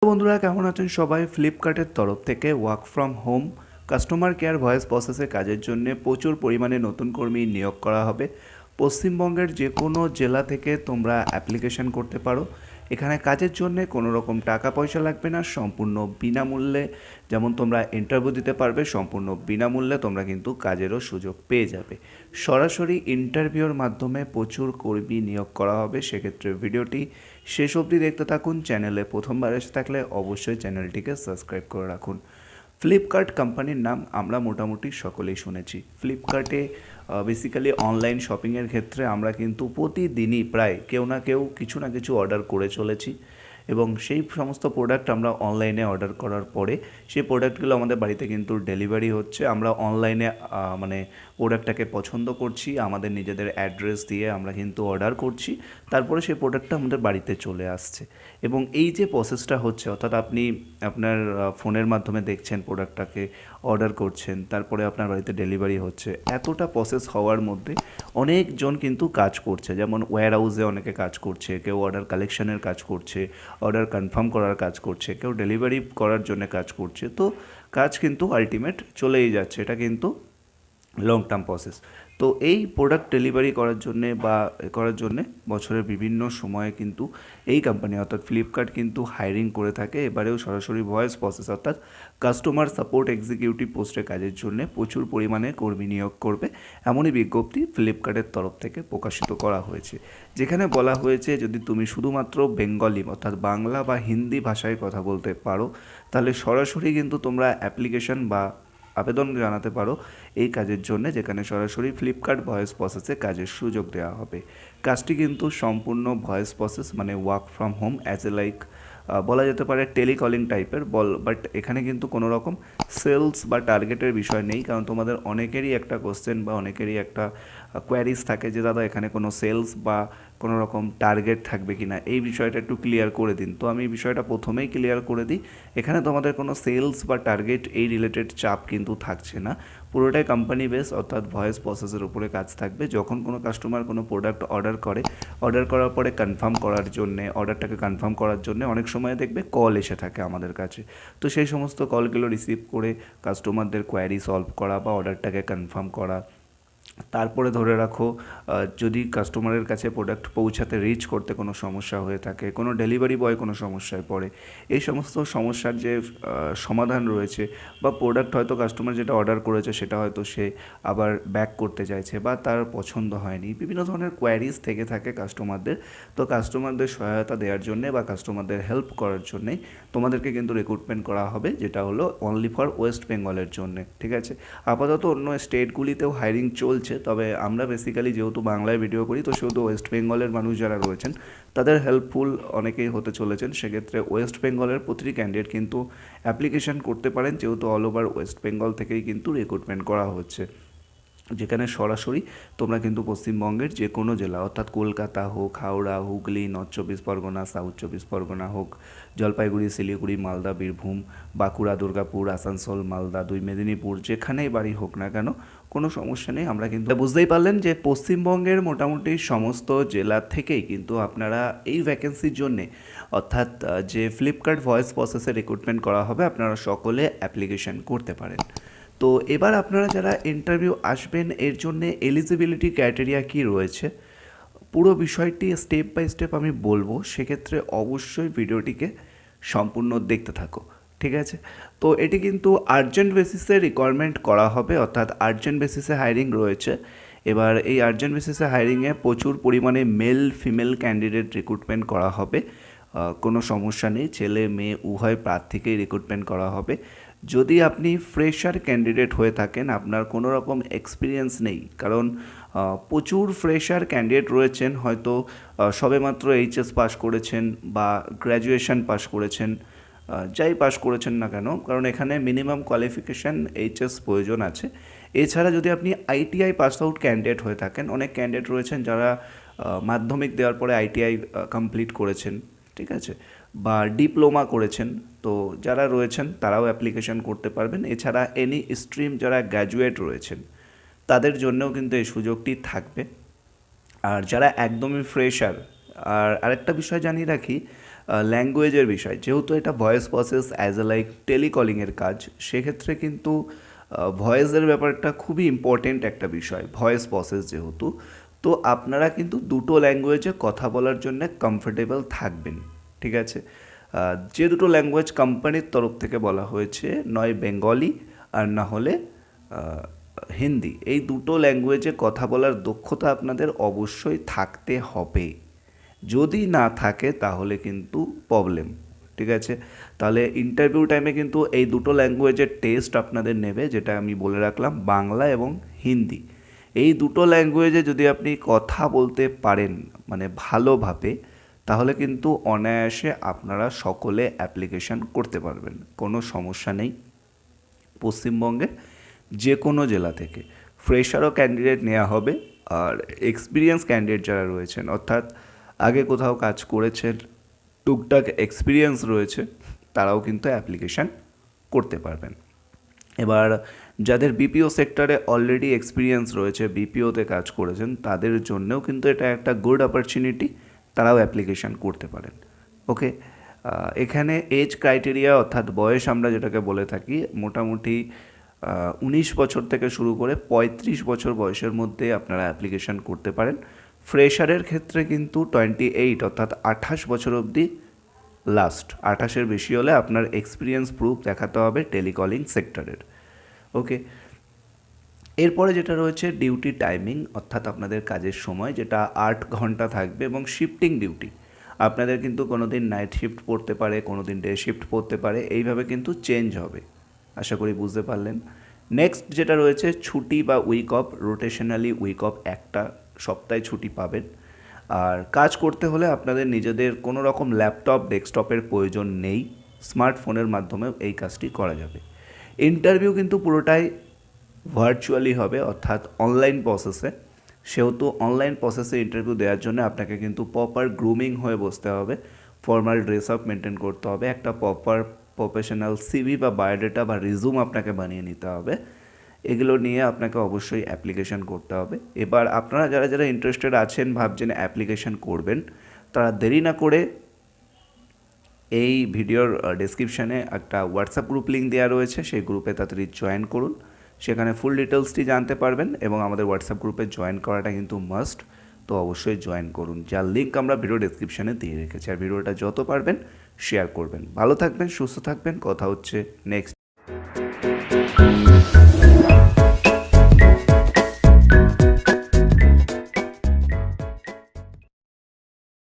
বন্ধুরা কেমন আছেন সবাই? ফ্লিপকার্টের তরফ থেকে work from home customer care voice প্রসেসে কাজের জন্য প্রচুর পরিমাণে নতুন কর্মী নিয়োগ করা হবে। পশ্চিমবঙ্গের যে কোনো জেলা থেকে তোমরা অ্যাপ্লিকেশন করতে পারো। এখানে কাজের জন্য কোনো রকম টাকা পয়সা লাগবে না, সম্পূর্ণ বিনামূল্যে। যেমন তোমরা ইন্টারভিউ দিতে পারবে, সম্পূর্ণ বিনামূল্যে তোমরা কিন্তু কাজেরও সুযোগ পেয়ে যাবে। সরাসরি ইন্টারভিউর মাধ্যমে প্রচুর কর্মী নিয়োগ করা হবে। সেক্ষেত্রে ভিডিওটি শেষ অবধি দেখতে থাকুন। চ্যানেলে প্রথমবার এসে থাকলে অবশ্যই চ্যানেলটিকে সাবস্ক্রাইব করে রাখুন। ফ্লিপকার্ট কোম্পানির নাম আমরা মোটামুটি সকলেই শুনেছি। ফ্লিপকার্টে বেসিক্যালি অনলাইন শপিংয়ের ক্ষেত্রে আমরা কিন্তু প্রতিদিনই প্রায় কেউ না কেউ কিছু না কিছু অর্ডার করে চলেছি, এবং সেই সমস্ত প্রোডাক্ট আমরা অনলাইনে অর্ডার করার পরে সেই প্রোডাক্টগুলো আমাদের বাড়িতে কিন্তু ডেলিভারি হচ্ছে। আমরা অনলাইনে মানে প্রোডাক্টটাকে পছন্দ করছি, আমাদের নিজেদের অ্যাড্রেস দিয়ে আমরা কিন্তু অর্ডার করছি, তারপরে সেই প্রোডাক্টটা আমাদের বাড়িতে চলে আসছে। এবং এই যে প্রসেসটা হচ্ছে, অর্থাৎ আপনি আপনার ফোনের মাধ্যমে দেখছেন প্রোডাক্টটাকে, অর্ডার করছেন, তারপরে আপনার বাড়িতে ডেলিভারি হচ্ছে, এতটা প্রসেস হওয়ার মধ্যে অনেকজন কিন্তু কাজ করছে। যেমন ওয়্যার হাউসে অনেকে কাজ করছে, কেউ অর্ডার কালেকশনের কাজ করছে, অর্ডার কনফার্ম করার কাজ করছে, কেউ ডেলিভারি করার জন্য কাজ করছে। তো কাজ কিন্তু আলটিমেট চলেই যাচ্ছে, এটা কিন্তু লং টার্ম প্রসেস। তো এই প্রোডাক্ট ডেলিভারি করার জন্যে বছরের বিভিন্ন সময়ে কিন্তু এই কোম্পানি অর্থাৎ ফ্লিপকার্ট কিন্তু হায়ারিং করে থাকে। এবারেও সরাসরি ভয়েস প্রসেস অর্থাৎ কাস্টমার সাপোর্ট এক্সিকিউটিভ পোস্টে কাজের জন্য প্রচুর পরিমাণে কর্মী নিয়োগ করবে, এমনই বিজ্ঞপ্তি ফ্লিপকার্টের তরফ থেকে প্রকাশিত করা হয়েছে। যেখানে বলা হয়েছে যদি তুমি শুধুমাত্র বেঙ্গলি অর্থাৎ বাংলা বা হিন্দি ভাষায় কথা বলতে পারো, তাহলে সরাসরি কিন্তু তোমরা অ্যাপ্লিকেশন বা আবেদন জানাতে পারো এই কাজের জন্য, যেখানে সরাসরি ফ্লিপকার্ট ভয়েস প্রসেসে কাজের সুযোগ দেওয়া হবে। কাজটি কিন্তু সম্পূর্ণ ভয়েস প্রসেস, মানে work from home as a like বলা যেতে পারে টেলিকলিং টাইপের বাট এখানে কিন্তু কোনো রকম সেলস বা টার্গেটের বিষয় নেই। কারণ তোমাদের অনেকেরই একটা কোশ্চেন বা অনেকেরই একটা কোয়ারিজ থাকে যে দাদা এখানে কোনো সেলস বা কোনো রকম টার্গেট থাকবে কি না, এই বিষয়টা একটু ক্লিয়ার করে দিন। তো আমি এই বিষয়টা প্রথমেই ক্লিয়ার করে দিই, এখানে তোমাদের কোনো সেলস বা টার্গেট এই রিলেটেড চাপ কিন্তু থাকছে না। পুরোটাই কোম্পানি বেস অর্থাৎ ভয়েস প্রসেসের উপরে কাজ থাকবে। যখন কোনো কাস্টমার কোনো প্রোডাক্ট অর্ডার করার পরে অর্ডারটাকে কনফার্ম করার জন্য অনেক সময় দেখবে কল এসে থাকে আমাদের কাছে। তো সেই সমস্ত কলগুলো রিসিভ করে কাস্টমারদের কোয়ারি সলভ করা বা অর্ডারটাকে কনফার্ম করা। তারপরে ধরে রাখো যদি কাস্টমারের কাছে প্রোডাক্ট পৌঁছাতে রিচ করতে কোনো সমস্যা হয়ে থাকে, কোনো ডেলিভারি বয় কোনো সমস্যায় পড়ে, এই সমস্ত সমস্যার যে সমাধান রয়েছে, বা প্রোডাক্ট হয়তো কাস্টমার যেটা অর্ডার করেছে সেটা হয়তো সে আবার ব্যাক করতে চাইছে বা তার পছন্দ হয়নি, বিভিন্ন ধরনের কোয়ারিজ থেকে থাকে কাস্টমারদের। তো কাস্টমারদের সহায়তা দেওয়ার জন্যে বা কাস্টমারদের হেল্প করার জন্যেই তোমাদেরকে কিন্তু রিক্রুটমেন্ট করা হবে, যেটা হলো অনলি ফর ওয়েস্ট বেঙ্গলের জন্যে। ঠিক আছে, আপাতত অন্য স্টেটগুলিতেও হায়ারিং চলছে, তবে আমরা বেসিক্যালি যেহেতু বাংলায় ভিডিও করি, তো সেহেতু ওয়েস্ট বেঙ্গলের মানুষ যারা রয়েছেন তাদের হেল্পফুল অনেকেই হতে চলেছেন। সেক্ষেত্রে ওয়েস্ট বেঙ্গলের প্রতিটি ক্যান্ডিডেট কিন্তু অ্যাপ্লিকেশন করতে পারেন, যেহেতু অল ওভার ওয়েস্ট বেঙ্গল থেকেই কিন্তু রিক্রুটমেন্ট করা হচ্ছে। যেখানে সরাসরি তোমরা কিন্তু পশ্চিমবঙ্গের যে কোনো জেলা অর্থাৎ কলকাতা হোক, হাওড়া, হুগলি, নর্থ চব্বিশ পরগনা, সাউথ চব্বিশ পরগনা হোক, জলপাইগুড়ি, শিলিগুড়ি, মালদা, বীরভূম, বাঁকুড়া, দুর্গাপুর, আসানসোল, মালদা, দুই মেদিনীপুর, যেখানেই বাড়ি হোক না কেন কোনো সমস্যা নেই। আমরা কিন্তু বুঝতেই পারলেন যে পশ্চিমবঙ্গের মোটামুটি সমস্ত জেলা থেকেই কিন্তু আপনারা এই ভ্যাকেন্সির জন্যে অর্থাৎ যে ফ্লিপকার্ট ভয়েস প্রসেসে রিক্রুটমেন্ট করা হবে, আপনারা সকলে অ্যাপ্লিকেশন করতে পারেন। তো এবার আপনারা যারা ইন্টারভিউ আসবেন এর জন্যে এলিজিবিলিটি ক্রাইটেরিয়া কী রয়েছে, পুরো বিষয়টি স্টেপ বাই স্টেপ আমি বলবো। সেক্ষেত্রে অবশ্যই ভিডিওটিকে সম্পূর্ণ দেখতে থাকো, ঠিক আছে? তো এটি কিন্তু আর্জেন্ট বেসিসে রিকোয়ারমেন্ট করা হবে, অর্থাৎ আর্জেন্ট বেসিসে হায়ারিং রয়েছে। এবার এই আর্জেন্ট বেসিসে হায়ারিংয়ে প্রচুর পরিমাণে মেল ফিমেল ক্যান্ডিডেট রিক্রুটমেন্ট করা হবে। কোনো সমস্যা নেই, ছেলে মেয়ে উভয় প্রার্থীকেই রিক্রুটমেন্ট করা হবে। যদি আপনি ফ্রেশার ক্যান্ডিডেট হয়ে থাকেন, আপনার কোনো রকম এক্সপিরিয়েন্স নেই, কারণ প্রচুর ফ্রেশার ক্যান্ডিডেট রয়েছেন, হয়তো সবেমাত্র এইচএস পাস করেছেন বা গ্র্যাজুয়েশন পাস করেছেন, যাই পাস করেছেন না কেন, কারণ এখানে মিনিমাম কোয়ালিফিকেশান এইচএস প্রয়োজন আছে। এছাড়া যদি আপনি আইটিআই পাস আউট ক্যান্ডিডেট হয়ে থাকেন, অনেক ক্যান্ডিডেট রয়েছেন যারা মাধ্যমিক দেওয়ার পরে আইটিআই কমপ্লিট করেছেন, ঠিক আছে, বা ডিপ্লোমা করেছেন, তো যারা রয়েছেন তারাও অ্যাপ্লিকেশন করতে পারবেন। এছাড়া এনি স্ট্রিম যারা গ্র্যাজুয়েট রয়েছেন তাদের জন্যও কিন্তু এই সুযোগটি থাকবে। আর যারা একদমই ফ্রেশার, আর আরেকটা বিষয় জানিয়ে রাখি, ল্যাঙ্গুয়েজের বিষয়, যেহেতু এটা voice process as a like টেলিকলিংয়ের কাজ, সেক্ষেত্রে কিন্তু ভয়েসের ব্যাপারটা খুবই ইম্পর্টেন্ট একটা বিষয়, ভয়েস প্রসেস যেহেতু। তো আপনারা কিন্তু দুটো ল্যাঙ্গুয়েজে কথা বলার জন্য কমফোর্টেবল থাকবেন, ঠিক আছে? যে দুটো ল্যাঙ্গুয়েজ কোম্পানির তরফ থেকে বলা হয়েছে, নয় বেঙ্গলি আর না হলে হিন্দি, এই দুটো ল্যাঙ্গুয়েজে কথা বলার দক্ষতা আপনাদের অবশ্যই থাকতে হবে। যদি না থাকে তাহলে কিন্তু প্রবলেম, ঠিক আছে? তাহলে ইন্টারভিউ টাইমে কিন্তু এই দুটো ল্যাঙ্গুয়েজের টেস্ট আপনাদের নেবে, যেটা আমি বলে রাখলাম, বাংলা এবং হিন্দি। এই দুটো ল্যাঙ্গুয়েজে যদি আপনি কথা বলতে পারেন মানে ভালোভাবে, তাহলে কিন্তু অনায়াসে আপনারা সকলে অ্যাপ্লিকেশান করতে পারবেন, কোনো সমস্যা নেই। পশ্চিমবঙ্গে যে কোনো জেলা থেকে ফ্রেশারও ক্যান্ডিডেট নেওয়া হবে, আর এক্সপিরিয়েন্স ক্যান্ডিডেট যারা রয়েছেন, অর্থাৎ আগে কোথাও কাজ করেছেন, টুকটাক এক্সপিরিয়েন্স রয়েছে, তারাও কিন্তু অ্যাপ্লিকেশান করতে পারবেন। এবার যাদের বিপিও সেক্টরে অলরেডি এক্সপিরিয়েন্স রয়েছে, বিপিওতে কাজ করেছেন, তাদের জন্যও কিন্তু এটা একটা গুড অপরচুনিটি, তারাও অ্যাপ্লিকেশান করতে পারেন। ওকে, এখানে এজ ক্রাইটেরিয়া অর্থাৎ বয়স আমরা যেটাকে বলে থাকি, মোটামুটি 19 বছর থেকে শুরু করে 35 বছর বয়সের মধ্যে আপনারা অ্যাপ্লিকেশান করতে পারেন। ফ্রেশারের ক্ষেত্রে কিন্তু 28 অর্থাৎ 28 বছর অবধি লাস্ট, 28-এর বেশি হলে আপনার এক্সপিরিয়েন্স প্রুফ দেখাতে হবে টেলিকলিং সেক্টরের। ওকে, এরপরে যেটা রয়েছে ডিউটি টাইমিং, অর্থাৎ আপনাদের কাজের সময়, যেটা 8 ঘন্টা থাকবে এবং শিফটিং ডিউটি। আপনাদের কিন্তু কোনো দিন নাইট শিফট পড়তে পারে, কোনো দিন ডে শিফট পড়তে পারে, এইভাবে কিন্তু চেঞ্জ হবে। আশা করি বুঝতে পারলেন। নেক্সট যেটা রয়েছে ছুটি বা week off, rotationally week off একটা সপ্তাহে ছুটি পাবেন। আর কাজ করতে হলে আপনাদের নিজেদের কোনো রকম ল্যাপটপ ডেস্কটপের প্রয়োজন নেই, স্মার্টফোনের মাধ্যমেও এই কাজটি করা যাবে। ইন্টারভিউ কিন্তু পুরোটাই ভার্চুয়ালি হবে, অর্থাৎ অনলাইন প্রসেসে। সেহেতু অনলাইন প্রসেসে ইন্টারভিউ দেওয়ার জন্য আপনাকে কিন্তু প্রপার গ্রুমিং হয়ে বসতে হবে, ফর্মাল ড্রেস আপ মেনটেন করতে হবে, একটা প্রপার প্রফেশনাল সিভি বা বায়োডাটা বা রিজুম আপনাকে বানিয়ে নিতে হবে। এগুলো নিয়ে আপনাকে অবশ্যই অ্যাপ্লিকেশান করতে হবে। এবার আপনারা যারা যারা ইন্টারেস্টেড আছেন, ভাবছেন অ্যাপ্লিকেশান করবেন, তারা দেরি না করে এই ভিডিওর ডেসক্রিপশানে একটা হোয়াটসঅ্যাপ গ্রুপ লিঙ্ক দেওয়া রয়েছে, সেই গ্রুপে তাড়াতাড়ি জয়েন করুন। সেখানে ফুল ডিটেলসটি জানতে পারবেন এবং আমাদের হোয়াটসঅ্যাপ গ্রুপে জয়েন করাটা কিন্তু মাস্ট, তো অবশ্যই জয়েন করুন, যার লিঙ্ক আমরা ভিডিও ডেসক্রিপশানে দিয়ে রেখেছি। আর ভিডিওটা যত পারবেন শেয়ার করবেন। ভালো থাকবেন, সুস্থ থাকবেন, কথা হচ্ছে নেক্সট